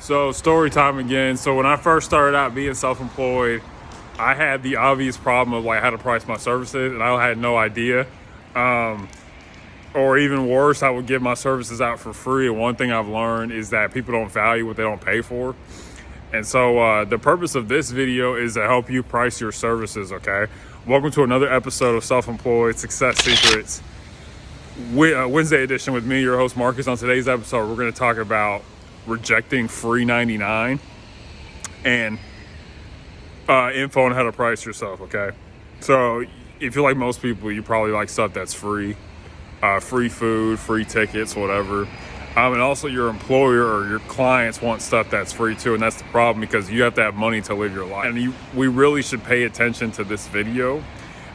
So story time again. So when I first started out being self-employed, I had the obvious problem of like how to price my services, and I had no idea. Or even worse, I would give my services out for free. And one thing I've learned is that people don't value what they don't pay for. And so the purpose of this video is to help you price your services, okay? Welcome to another episode of Self-Employed Success Secrets, Wednesday edition with me, your host Marcus. On today's episode, we're going to talk about rejecting free 99 and info on how to price yourself, okay? So if you're like most people, you probably like stuff that's free. Free food, free tickets, whatever. And also your employer or your clients want stuff that's free too, and that's the problem because you have to have money to live your life. And we really should pay attention to this video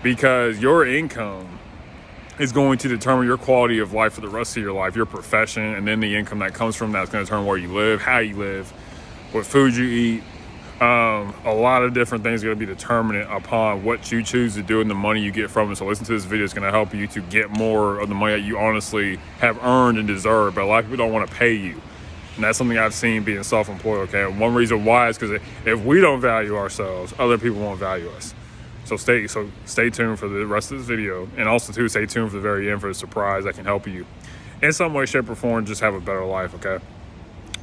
because your income is going to determine your quality of life for the rest of your life, your profession, and then the income that comes from that's going to determine where you live, how you live, what food you eat. A lot of different things are going to be determinant upon what you choose to do and the money you get from it. So listen to this video. It's going to help you to get more of the money that you honestly have earned and deserve. But a lot of people don't want to pay you. And that's something I've seen being self-employed, okay? And one reason why is because if we don't value ourselves, other people won't value us. So stay tuned for the rest of this video. And also, too, stay tuned for the very end for the surprise that can help you in some way, shape, or form just have a better life, okay?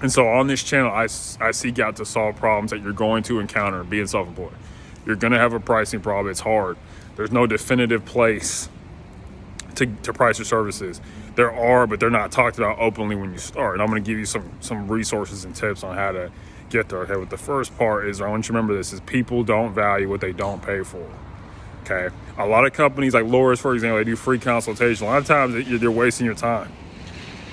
And so on this channel, I seek out to solve problems that you're going to encounter being self-employed. You're going to have a pricing problem. It's hard. There's no definitive place to price your services. There are, but they're not talked about openly when you start. And I'm going to give you some resources and tips on how to get there. Okay, but the first part is, I want you to remember this, is people don't value what they don't pay for. Okay, a lot of companies like Laura's, for example, they do free consultation. A lot of times you're wasting your time.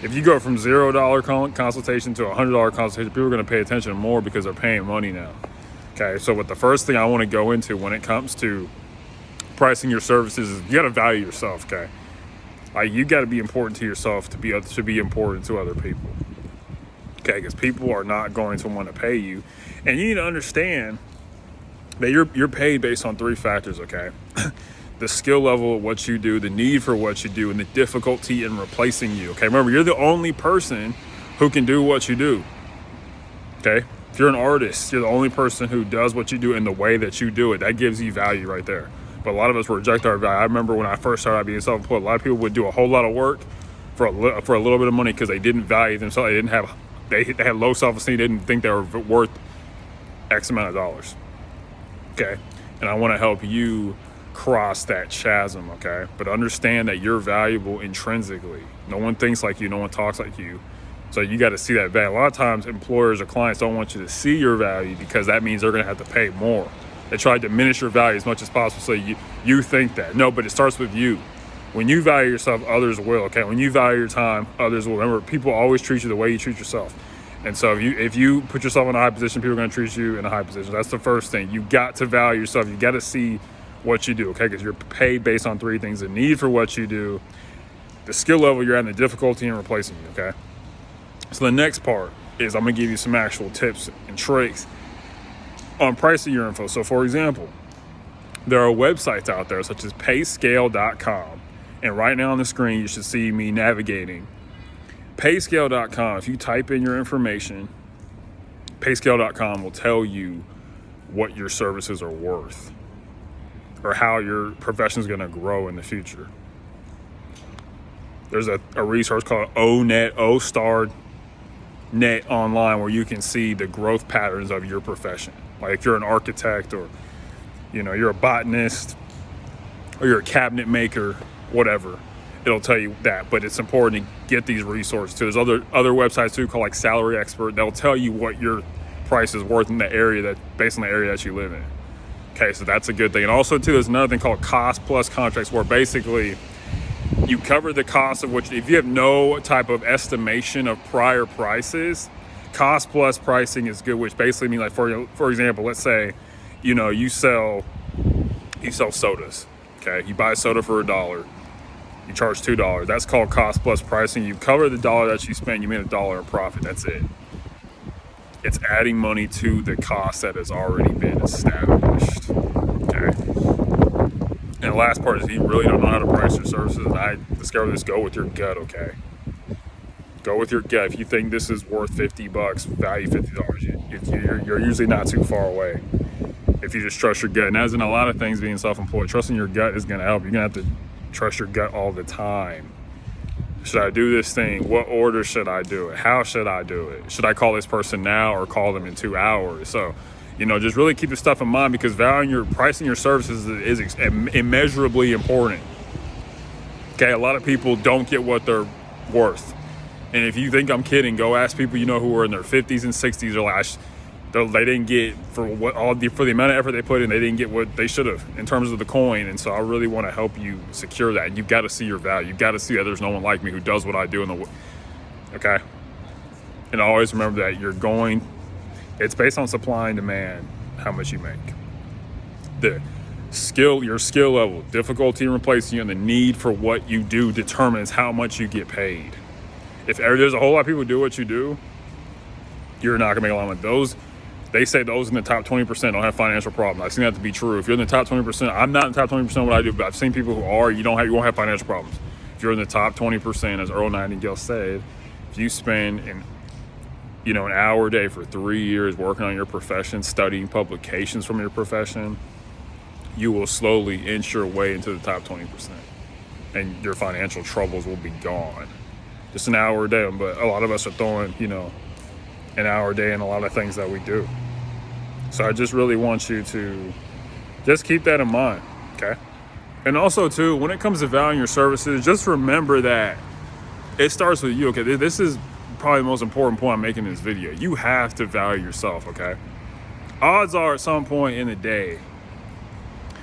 If you go from $0 consultation to $100 consultation, people are going to pay attention more because they're paying money now. Okay, so what the first thing I want to go into when it comes to pricing your services is you got to value yourself. Okay, like you got to be important to yourself to be important to other people. Okay, because people are not going to want to pay you, and you need to understand that you're paid based on three factors. Okay. The skill level of what you do, the need for what you do, and the difficulty in replacing you. Okay, remember, you're the only person who can do what you do. Okay, if you're an artist, you're the only person who does what you do in the way that you do it. That gives you value right there. But a lot of us reject our value. I remember when I first started out being self-employed, a lot of people would do a whole lot of work for a little bit of money because they didn't value themselves. They had low self-esteem. They didn't think they were worth X amount of dollars. Okay, and I want to help you cross that chasm, okay? But understand that you're valuable intrinsically. No one thinks like you, no one talks like you. So you got to see that value. A lot of times employers or clients don't want you to see your value because that means they're going to have to pay more. They try to diminish your value as much as possible so you think that. No, but it starts with you. When you value yourself, others will, okay? When you value your time, others will. Remember, people always treat you the way you treat yourself. And so if you put yourself in a high position, people are going to treat you in a high position. That's the first thing. You got to value yourself. You got to see what you do, okay? Because you're paid based on three things: the need for what you do, the skill level you're at, and the difficulty in replacing you, okay? So the next part is I'm gonna give you some actual tips and tricks on pricing your info. So for example, there are websites out there such as payscale.com. And right now on the screen, you should see me navigating. Payscale.com, if you type in your information, payscale.com will tell you what your services are worth, or how your profession is going to grow in the future. There's a resource called OStarNet online where you can see the growth patterns of your profession. Like if you're an architect, or you're a botanist, or you're a cabinet maker, whatever, it'll tell you that. But it's important to get these resources too. There's other websites too called like Salary Expert. They'll tell you what your price is worth in the area based on the area that you live in. Okay, so that's a good thing. And also, too, there's another thing called cost plus contracts, where basically you cover the cost of if you have no type of estimation of prior prices, cost plus pricing is good, which basically means, like, for example, let's say, you sell sodas. Okay, you buy a soda for $1, you charge $2. That's called cost plus pricing. You cover the dollar that you spend, you made $1 in profit. That's it. It's adding money to the cost that has already been established. Okay. And the last part is, you really don't know how to price your services. And I discovered this: go with your gut, okay? Go with your gut. If you think this is worth $50, value $50. You're usually not too far away if you just trust your gut. And as in a lot of things being self-employed, trusting your gut is going to help. You're going to have to trust your gut all the time. Should I do this thing? What order should I do it? How should I do it? Should I call this person now or call them in 2 hours? So, just really keep this stuff in mind, because pricing your services is immeasurably important. Okay, a lot of people don't get what they're worth. And if you think I'm kidding, go ask people who are in their 50s and 60s. They're like, they didn't get for the amount of effort they put in, they didn't get what they should have in terms of the coin. And so I really want to help you secure that. You've got to see your value. You've got to see that there's no one like me who does what I do okay. And always remember that it's based on supply and demand, how much you make. Your skill level, difficulty in replacing you, and the need for what you do determines how much you get paid. If there's a whole lot of people who do what you do, you're not gonna make a lot of money. They say those in the top 20% don't have financial problems. I've seen that to be true. If you're in the top 20%, I'm not in the top 20% of what I do, but I've seen people who are. You won't have financial problems. If you're in the top 20%, as Earl Nightingale said, if you spend an hour a day for 3 years working on your profession, studying publications from your profession, you will slowly inch your way into the top 20%, and your financial troubles will be gone. Just an hour a day, but a lot of us are throwing, an hour a day in a lot of things that we do. So I just really want you to just keep that in mind, okay? And also, too, when it comes to valuing your services, just remember that it starts with you, okay? This is probably the most important point I'm making in this video. You have to value yourself, okay? Odds are at some point in the day,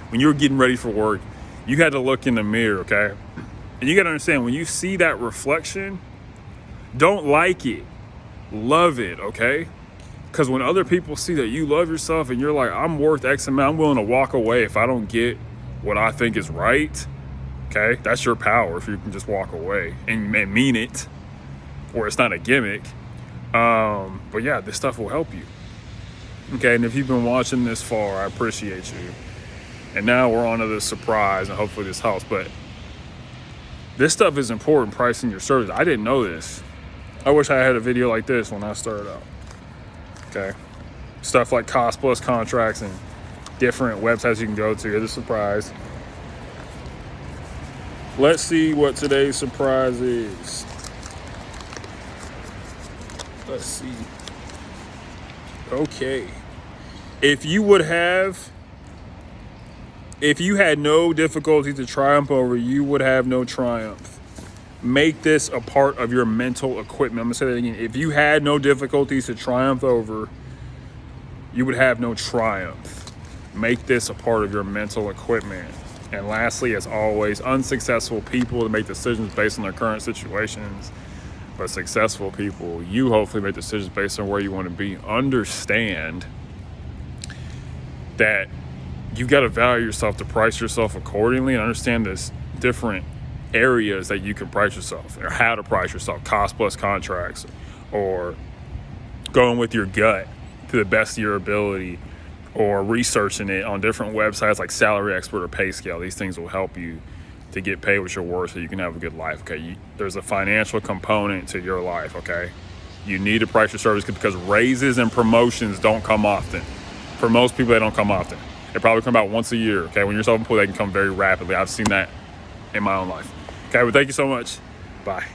when you're getting ready for work, you had to look in the mirror, okay? And you got to understand, when you see that reflection, don't like it, love it, okay? Because when other people see that you love yourself and you're like, I'm worth X amount, I'm willing to walk away if I don't get what I think is right, okay? That's your power, if you can just walk away and mean it, or it's not a gimmick. But yeah, this stuff will help you. Okay, and if you've been watching this far, I appreciate you. And now we're on to the surprise, and hopefully this helps. But this stuff is important, pricing your service. I didn't know this. I wish I had a video like this when I started out. Okay. Stuff like cost plus contracts and different websites you can go to. Here's a surprise. Let's see what today's surprise is. Let's see. Okay. If you had no difficulty to triumph over, you would have no triumph. Make this a part of your mental equipment. I'm gonna say that again. If you had no difficulties to triumph over, you would have no triumph. Make this a part of your mental equipment. And lastly, as always, unsuccessful people make decisions based on their current situations, but successful people, you hopefully make decisions based on where you want to be. Understand that you've got to value yourself to price yourself accordingly, and understand this different areas that you can price yourself, or how to price yourself, cost plus contracts, or going with your gut to the best of your ability, or researching it on different websites like Salary Expert or Pay Scale. These things will help you to get paid what you're worth so you can have a good life, okay? There's a financial component to your life, okay? You need to price your service because raises and promotions don't come often. For most people, they don't come often. They probably come about once a year, okay? When you're self-employed, they can come very rapidly. I've seen that in my own life. Okay, well, thank you so much. Bye.